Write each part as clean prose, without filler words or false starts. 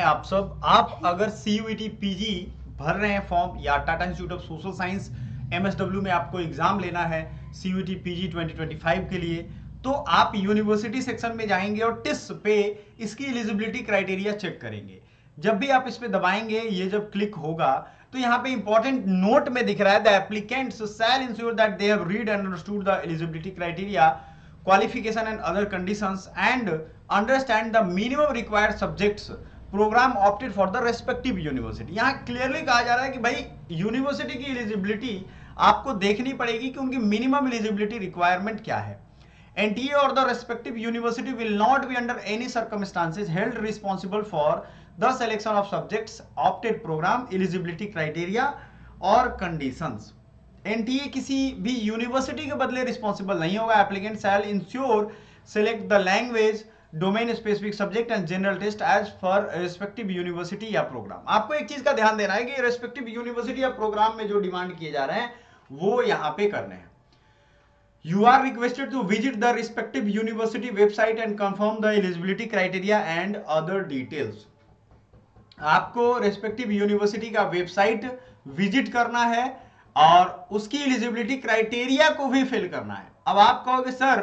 आप सब। आप अगर CUET PG भर रहे हैं फॉर्म या Tata institute of social science MSW में आपको एग्जाम लेना है CUET PG 2025 के लिए, तो आप यूनिवर्सिटी सेक्शन में जाएंगे और टिस पे इसकी एलिजिबिलिटी क्राइटेरिया चेक करेंगे। जब भी आप इस पे दबाएंगे, ये जब क्लिक होगा तो यहाँ पे इंपॉर्टेंट नोट में दिख रहा है the applicants shall ensure that they have read and understood the eligibility criteria, qualification and other conditions and understand the minimum required subjects program opted for the respective university। यहाँ clearly कहा जा रहा है कि भाई यूनिवर्सिटी की eligibility आपको देखनी पड़ेगी कि उनकी मिनिमम एलिजिबिलिटी रिक्वायरमेंट क्या है। NTA or the respective university will not be under any circumstances held responsible for the selection of subjects, opted program, eligibility criteria or conditions। NTA किसी भी यूनिवर्सिटी के बदले रिस्पॉन्सिबल नहीं होगा। Applicant shall ensure select the language domain specific subject and general test as for respective university या programme. आपको एक चीज का ध्यान देना है कि रेस्पेक्टिव यूनिवर्सिटी या प्रोग्राम में जो डिमांड किए जा रहे हैं वो यहां पे करने हैं। You are requested to visit the respective university website and confirm the eligibility criteria and other details। आपको रेस्पेक्टिव यूनिवर्सिटी का वेबसाइट विजिट करना है और उसकी एलिजिबिलिटी क्राइटेरिया को भी फिल करना है। अब आप कहोगे सर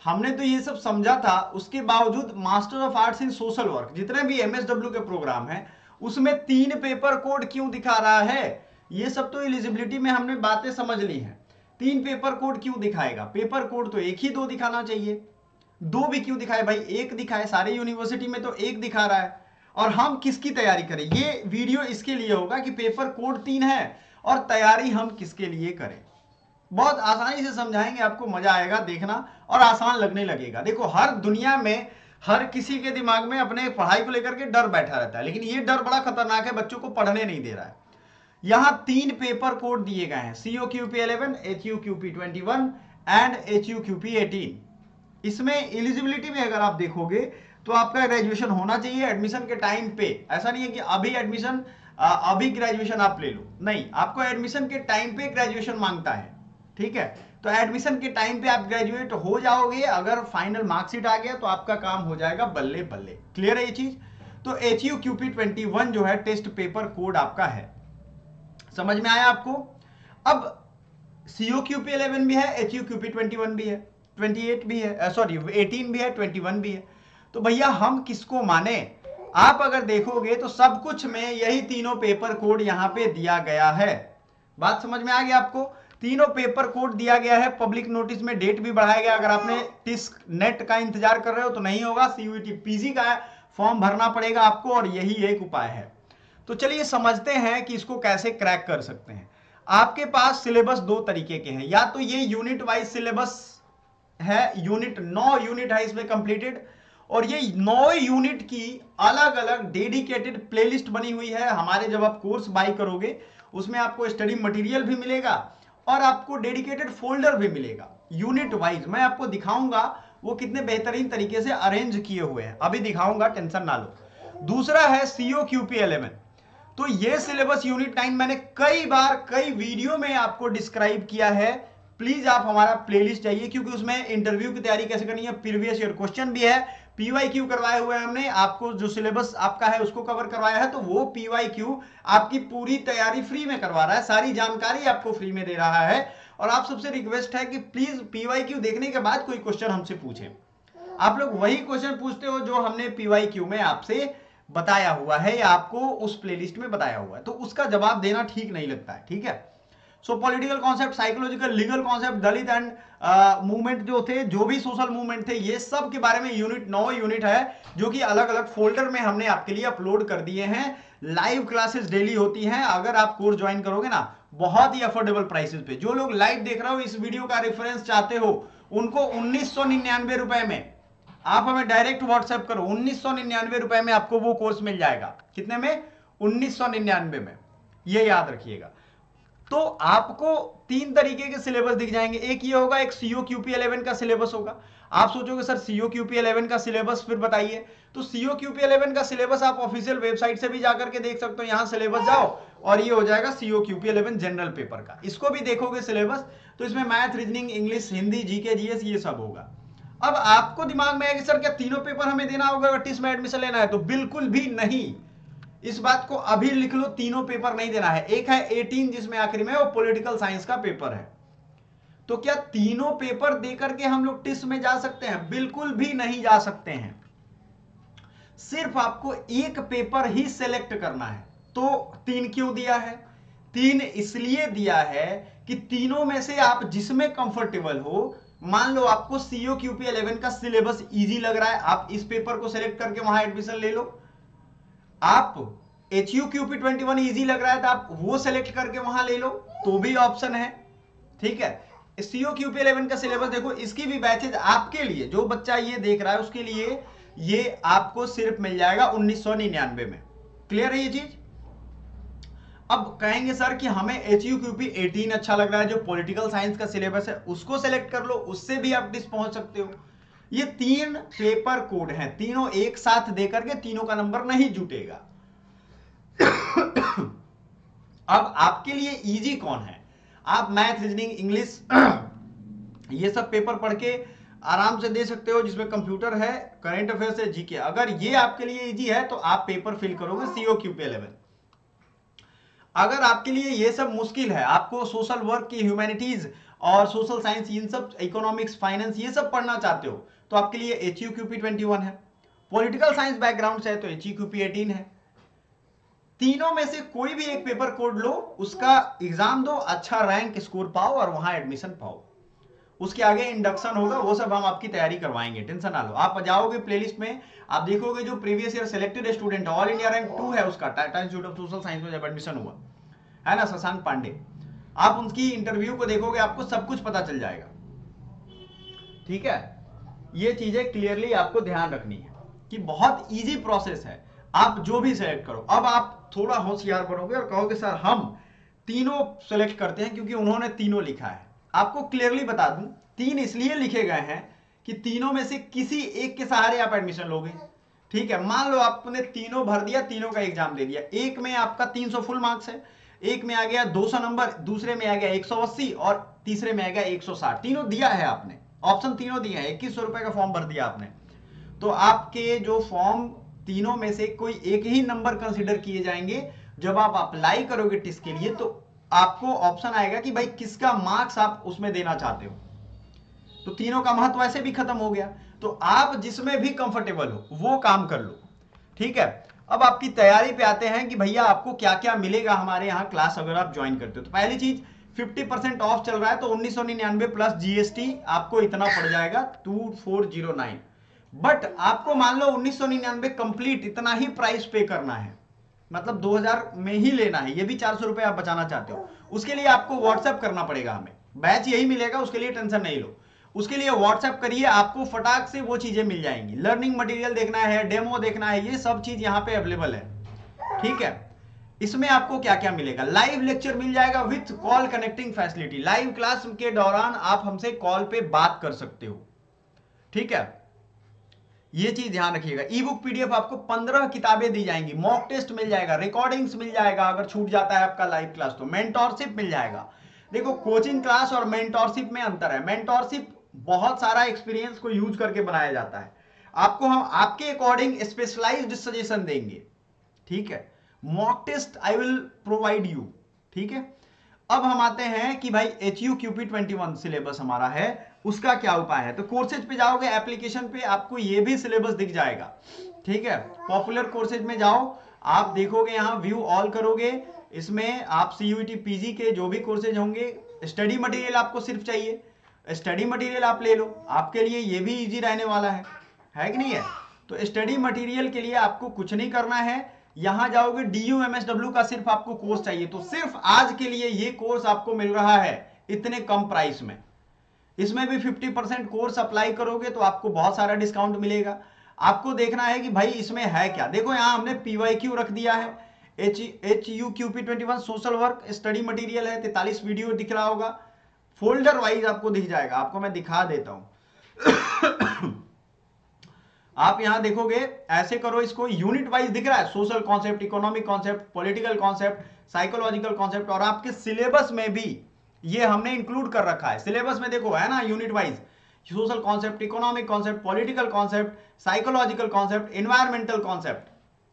हमने तो ये सब समझा था, उसके बावजूद master of arts in social work जितने भी MSW के प्रोग्राम हैं उसमें 3 पेपर कोड क्यों दिखा रहा है? ये सब तो एलिजिबिलिटी में हमने बातें समझ ली हैं, 3 पेपर कोड क्यों दिखाएगा? पेपर कोड तो एक ही 2 दिखाना चाहिए, 2 भी क्यों दिखाए भाई? 1 दिखाए, सारे यूनिवर्सिटी में तो 1 दिखा रहा है। और हम किसकी तैयारी करें? ये वीडियो इसके लिए होगा कि पेपर कोड 3 है और तैयारी हम किसके लिए करें। बहुत आसानी से समझाएंगे, आपको मजा आएगा देखना और आसान लगने लगेगा। देखो हर दुनिया में हर किसी के दिमाग में अपने पढ़ाई को लेकर के डर बैठा रहता है, लेकिन ये डर बड़ा खतरनाक है, बच्चों को पढ़ने नहीं दे रहा है। यहां 3 पेपर कोड दिए गए हैं, COQP 11, HUQP 21 एंड HUQP 18। इसमें एलिजिबिलिटी में अगर आप देखोगे तो आपका ग्रेजुएशन होना चाहिए एडमिशन के टाइम पे। ऐसा नहीं है कि अभी एडमिशन अभी ग्रेजुएशन आप ले लो, नहीं, आपको एडमिशन के टाइम पे ग्रेजुएशन मांगता है, ठीक है? तो एडमिशन के टाइम पे आप ग्रेजुएट हो जाओगे, अगर फाइनल मार्कशीट आ गया तो आपका काम हो जाएगा बल्ले बल्ले। क्लियर है ये चीज? तो HUQP 21 जो है टेस्ट पेपर कोड आपका है, समझ में आया आपको? अब COQP 11 भी है, HUQP 21 भी है, 28 भी है, सॉरी 18 भी है, 21 भी है। तो भैया हम किसको माने? आप अगर देखोगे तो सब कुछ में यही तीनों पेपर कोड यहां पे दिया गया है। बात समझ में आ गया आपको? तीनों पेपर कोड दिया गया है, पब्लिक नोटिस में डेट भी बढ़ाया गया। अगर आपने टिस्क नेट का इंतजार कर रहे हो तो नहीं होगा, CUET PG का फॉर्म भरना पड़ेगा आपको और यही एक उपाय है। तो चलिए समझते हैं कि इसको कैसे क्रैक कर सकते हैं। आपके पास सिलेबस 2 तरीके के हैं, या तो ये यूनिट वाइज सिलेबस है, यूनिट 9 यूनिट है इसमें कंप्लीटेड, और ये 9 यूनिट की अलग अलग डेडिकेटेड प्लेलिस्ट बनी हुई है। हमारे जब आप कोर्स बाय करोगे उसमें आपको स्टडी मटेरियल भी मिलेगा और आपको डेडिकेटेड फोल्डर भी मिलेगा यूनिट वाइज। मैं आपको दिखाऊंगा वो कितने बेहतरीन तरीके से अरेंज किए हुए हैं, अभी दिखाऊंगा, टेंशन ना लो। दूसरा है COQP 11। तो ये सिलेबस यूनिट 9 मैंने कई बार कई वीडियो में आपको डिस्क्राइब किया है। प्लीज आप हमारा प्लेलिस्ट जाइए, क्योंकि उसमें इंटरव्यू की तैयारी कैसे करनी है, प्रीवियस ईयर क्वेश्चन भी है, PYQ करवाए हुए हैं हमने, आपको जो सिलेबस आपका है उसको कवर करवाया है। तो वो PYQ आपकी पूरी तैयारी फ्री में करवा रहा है, सारी जानकारी आपको फ्री में दे रहा है। और आप सबसे रिक्वेस्ट है कि प्लीज PYQ देखने के बाद कोई क्वेश्चन हमसे पूछें। आप लोग वही क्वेश्चन पूछते हो जो हमने PYQ में आपसे बताया हुआ है या आपको उस प्लेलिस्ट में बताया हुआ है, तो उसका जवाब देना ठीक नहीं लगता है, ठीक है? सो political concept, psychological, legal concept, Dalit and movement जो थे, जो भी सोशल मूवमेंट थे, ये सब के बारे में यूनिट 9 यूनिट है जो कि अलग अलग फोल्डर में हमने आपके लिए अपलोड कर दिए हैं। लाइव क्लासेस डेली होती हैं। अगर आप कोर्स ज्वाइन करोगे ना बहुत ही अफोर्डेबल प्राइसेस पे, जो लोग लाइव देख रहे हो इस वीडियो का रेफरेंस चाहते हो उनको 1999 रुपए में आप हमें डायरेक्ट व्हाट्सएप करो, 1999 रुपए में आपको वो कोर्स मिल जाएगा। कितने में? 1999 में, ये याद रखिएगा। तो आपको 3 तरीके के सिलेबस दिख जाएंगे। एक ये होगा, एक COQP 11 का सिलेबस होगा। आप सोचोगे सर COQP 11 का सिलेबस फिर बताइए, तो COQP 11 का सिलेबस आप ऑफिशियल वेबसाइट से भी जाकर के देख सकते हो। यहां सिलेबस जाओ और ये हो जाएगा COQP 11 जनरल पेपर का। इसको भी देखोगे सिलेबस तो इसमें math, reasoning, English, Hindi, GK, GS ये सब होगा। अब आपको दिमाग में है कि सर क्या तीनों पेपर हमें देना होगा अगर टिस्ट में एडमिशन लेना है? तो बिल्कुल भी नहीं। इस बात को अभी लिख लो, तीनों पेपर नहीं देना है। एक है 18 जिसमें आखिरी में वो पॉलिटिकल साइंस का पेपर है। तो क्या तीनों पेपर देकर के हम लोग टिस्ट में जा सकते हैं? बिल्कुल भी नहीं जा सकते हैं। सिर्फ आपको एक पेपर ही सिलेक्ट करना है। तो 3 क्यों दिया है? 3 इसलिए दिया है कि तीनों में से आप जिसमें कंफर्टेबल हो। मान लो आपको सीओ क्यूपी 11 का सिलेबस इजी लग रहा है, आप इस पेपर को सिलेक्ट करके वहां एडमिशन ले लो। आप एच यू क्यूपी 21 इजी लग रहा है तो आप वो सेलेक्ट करके वहां ले लो, तो भी ऑप्शन है। ठीक है, सीओ क्यूपी 11 का सिलेबस देखो, इसकी भी बैचेज आपके लिए, जो बच्चा ये देख रहा है उसके लिए ये आपको सिर्फ मिल जाएगा 1999 में। क्लियर है ये चीज? अब कहेंगे सर कि हमें एच यू क्यूपी 18 अच्छा लग रहा है, जो पॉलिटिकल साइंस का सिलेबस है उसको सेलेक्ट कर लो, उससे भी आप डिस पहुंच सकते हो। ये 3 पेपर कोड हैं, तीनों एक साथ देकर के तीनों का नंबर नहीं जुटेगा। अब आपके लिए इजी कौन है? आप मैथ, रीजनिंग, इंग्लिश ये सब पेपर पढ़ के आराम से दे सकते हो, जिसमें कंप्यूटर है, करंट अफेयर्स है, जीके। अगर ये आपके लिए इजी है तो आप पेपर फिल करोगे सीओ क्यूपी 11। अगर आपके लिए ये सब मुश्किल है, आपको सोशल वर्क की, ह्यूमैनिटीज और सोशल साइंस, इन सब, इकोनॉमिक्स, फाइनेंस, ये सब पढ़ना चाहते हो तो आपके लिए एच यू क्यूपी 21 है। पॉलिटिकल साइंस बैकग्राउंड से है तो एच यू क्यूपी 18 है। तीनों में से कोई भी एक पेपर कोड लो, उसका एग्जाम दो, अच्छा रैंक स्कोर पाओ और वहां एडमिशन पाओ। उसके आगे इंडक्शन होगा, वो सब हम आपकी तैयारी करवाएंगे, टेंशन ना लो। आप जाओगे प्लेलिस्ट में, आप देखोगे जो previous year selected student all India rank 2 है उसका, Tata institute of social science में जब एडमिशन हुआ है ना, शशांक पांडे, आप उनकी इंटरव्यू को देखोगे, आपको सब कुछ पता चल जाएगा। ठीक है, ये चीजें क्लियरली आपको ध्यान रखनी है कि बहुत इजी प्रोसेस है, आप जो भी सेलेक्ट करो। अब आप थोड़ा होशियार बनोगे और कहोगे सर हम तीनों सेलेक्ट करते हैं, क्योंकि उन्होंने तीनों लिखा है। आपको क्लियरली बता दूं, 3 इसलिए लिखे गए हैं कि तीनों में से किसी एक के सहारे आप एडमिशन लोगे। ठीक है, मान लो आपने तीनों भर दिया, तीनों का एग्जाम दे दिया, एक में आपका 300 फुल मार्क्स है, एक में आ गया 200 नंबर, दूसरे में आ गया 180 और तीसरे में आ गया 160। तीनों दिया है आपने, ऑप्शन तीनों दिए हैं, 2100 रुपए का फॉर्म भर दिया आपने। तो आपके जो फॉर्म तीनों में से कोई एक ही नंबर कंसीडर किए जाएंगे। जब आप अप्लाई करोगे टेस्ट के लिए तो आपको ऑप्शन आएगा कि भाई किसका मार्क्स आप उसमें देना चाहते हो। तो तीनों का महत्व ऐसे भी खत्म हो गया। तो आप जिसमें भी कंफर्टेबल हो वो काम कर लो। ठीक है, अब आपकी तैयारी पे आते हैं कि भैया आपको क्या क्या मिलेगा हमारे यहाँ क्लास अगर आप ज्वाइन करते हो। तो पहली चीज 50% ऑफ चल रहा है, तो 1999 प्लस जीएसटी आपको इतना पड़ जाएगा 2409। बट आपको मान लो 1999 कंप्लीट इतना ही प्राइस पे करना है, मतलब 2000 में ही लेना है, ये भी 400 रुपए आप बचाना चाहते हो, उसके लिए आपको व्हाट्सएप करना पड़ेगा हमें। बैच यही मिलेगा, उसके लिए टेंशन नहीं लो। उसके लिए व्हाट्सएप करिए, आपको फटाक से वो चीजें मिल जाएंगी। लर्निंग मटेरियल देखना है, डेमो देखना है, ये सब चीज यहाँ पे अवेलेबल है। ठीक है, इसमें आपको क्या क्या मिलेगा? लाइव लेक्चर मिल जाएगा with call connecting facility. Live class के दौरान आप हमसे कॉल पे बात कर सकते हो। ठीक है, ये चीज ध्यान रखिएगा। ई बुक पीडीएफ आपको 15 किताबें दी जाएंगी, मॉक टेस्ट मिल जाएगा, रिकॉर्डिंग्स मिल जाएगा, अगर छूट जाता है आपका लाइव क्लास तो मेंटोरशिप मिल जाएगा। देखो, कोचिंग क्लास और मेंटोरशिप में अंतर है। मेंटोरशिप बहुत सारा एक्सपीरियंस को यूज करके बनाया जाता है, आपको हम आपके अकॉर्डिंग स्पेशलाइज्ड सजेशन देंगे। ठीक है, mock test I will provide you. ठीक है, अब हम आते हैं कि भाई एच यू क्यूपी 21 सिलेबस हमारा है, उसका क्या उपाय है। तो कोर्सेज पे जाओगे, एप्लीकेशन पे आपको ये भी सिलेबस दिख जाएगा। ठीक है, पॉपुलर कोर्सेज में जाओ, आप देखोगे यहाँ व्यू ऑल करोगे, इसमें आप सीयूईटी पीजी के जो भी कोर्सेज होंगे, स्टडी मटेरियल आपको सिर्फ चाहिए, स्टडी मटेरियल आप ले लो, आपके लिए ये भी इजी रहने वाला है कि नहीं है। तो स्टडी मटेरियल के लिए आपको कुछ नहीं करना है, यहां जाओगे DU-MSW का सिर्फ आपको कोर्स चाहिए, तो सिर्फ आज के लिए ये कोर्स आपको मिल रहा है इतने कम प्राइस में। इसमें भी 50% कोर्स अप्लाई करोगे तो आपको बहुत सारा डिस्काउंट मिलेगा। आपको देखना है कि भाई इसमें है क्या। देखो यहां हमने PYQ रख दिया है, HUQP 21 social work study material है, 43 वीडियो दिख रहा होगा, फोल्डर वाइज आपको दिख जाएगा। आपको मैं दिखा देता हूं आप यहां देखोगे, ऐसे करो, इसको यूनिट वाइज दिख रहा है, social concept, economic concept, political concept, psychological concept, और आपके सिलेबस में भी ये हमने इंक्लूड कर रखा है। सिलेबस में देखो है ना, unit wise social concept, economic concept, political concept, psychological concept, environmental concept,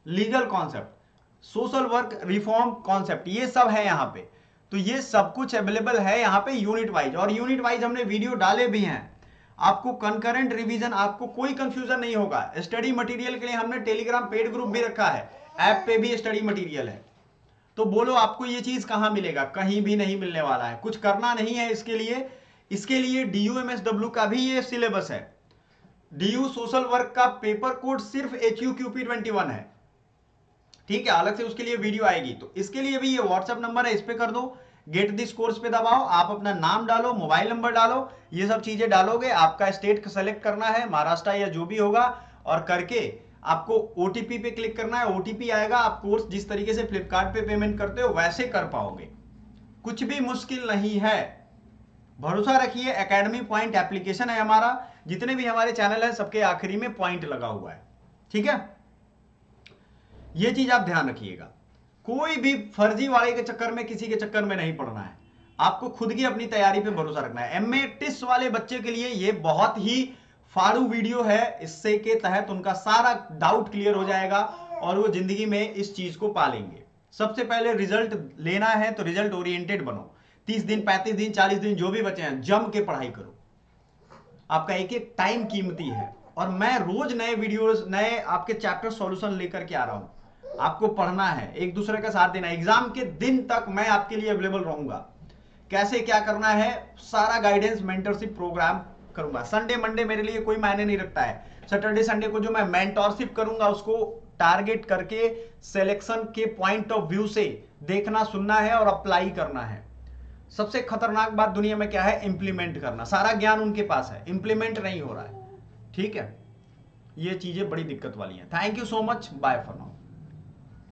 legal concept, social work reform concept, ये सब है यहाँ पे। तो ये सब कुछ अवेलेबल है यहाँ पे यूनिट वाइज, और यूनिट वाइज हमने वीडियो डाले भी हैं। आपको कंकरेंट रिवीजन, आपको कोई कंफ्यूजन नहीं होगा। स्टडी मटेरियल के लिए हमने टेलीग्राम पेड ग्रुप भी रखा है, ऐप पे भी स्टडी मटेरियल है। तो बोलो आपको ये चीज कहां मिलेगा? कहीं भी नहीं मिलने वाला है। कुछ करना नहीं है इसके लिए। इसके लिए DU-MSW का भी ये सिलेबस है। DU सोशल वर्क का पेपर कोड सिर्फ HUQP21 है, ठीक है, अलग से उसके लिए वीडियो आएगी। तो इसके लिए भी ये व्हाट्सएप नंबर है, इस पे कर दो, गेट दिस कोर्स पे दबाओ, आप अपना नाम डालो, मोबाइल नंबर डालो, ये सब चीजें डालोगे। आपका स्टेट सेलेक्ट करना है, महाराष्ट्र या जो भी होगा, और करके आपको OTP पे क्लिक करना है। OTP आएगा, आप कोर्स जिस तरीके से फ्लिपकार्ट पे पेमेंट करते हो वैसे कर पाओगे। कुछ भी मुश्किल नहीं है, भरोसा रखिए। एकेडमी पॉइंट एप्लीकेशन है हमारा, जितने भी हमारे चैनल है सबके आखिरी में पॉइंट लगा हुआ है, ठीक है। ये चीज आप ध्यान रखिएगा, कोई भी फर्जी वाले के चक्कर में, किसी के चक्कर में नहीं पड़ना है। आपको खुद की अपनी तैयारी पे भरोसा रखना है। MA टिस वाले बच्चे के लिए ये बहुत ही फाड़ू वीडियो है, इससे के तहत उनका सारा डाउट क्लियर हो जाएगा और वो जिंदगी में इस चीज को पालेंगे। सबसे पहले रिजल्ट लेना है तो रिजल्ट ओरिएंटेड बनो। 30 दिन, 35 दिन, 40 दिन जो भी बचे हैं, जम के पढ़ाई करो। आपका एक एक टाइम कीमती है, और मैं रोज नए वीडियोस, नए आपके चैप्टर सॉल्यूशन लेकर के आ रहा हूं। आपको पढ़ना है, एक दूसरे का साथ देना है। एग्जाम के दिन तक मैं आपके लिए अवेलेबल रहूंगा। कैसे क्या करना है, सारा गाइडेंस, मेंटरशिप प्रोग्राम करूंगा। संडे मंडे मेरे लिए कोई मायने नहीं रखता है। सैटरडे संडे को जो मैं मेंटरशिप करूंगा उसको टारगेट करके सिलेक्शन के पॉइंट ऑफ व्यू से देखना, सुनना है और अप्लाई करना है। सबसे खतरनाक बात दुनिया में क्या है? इंप्लीमेंट करना। सारा ज्ञान उनके पास है, इंप्लीमेंट नहीं हो रहा है, ठीक है। ये चीजें बड़ी दिक्कत वाली हैं। Thank you so much, bye for now.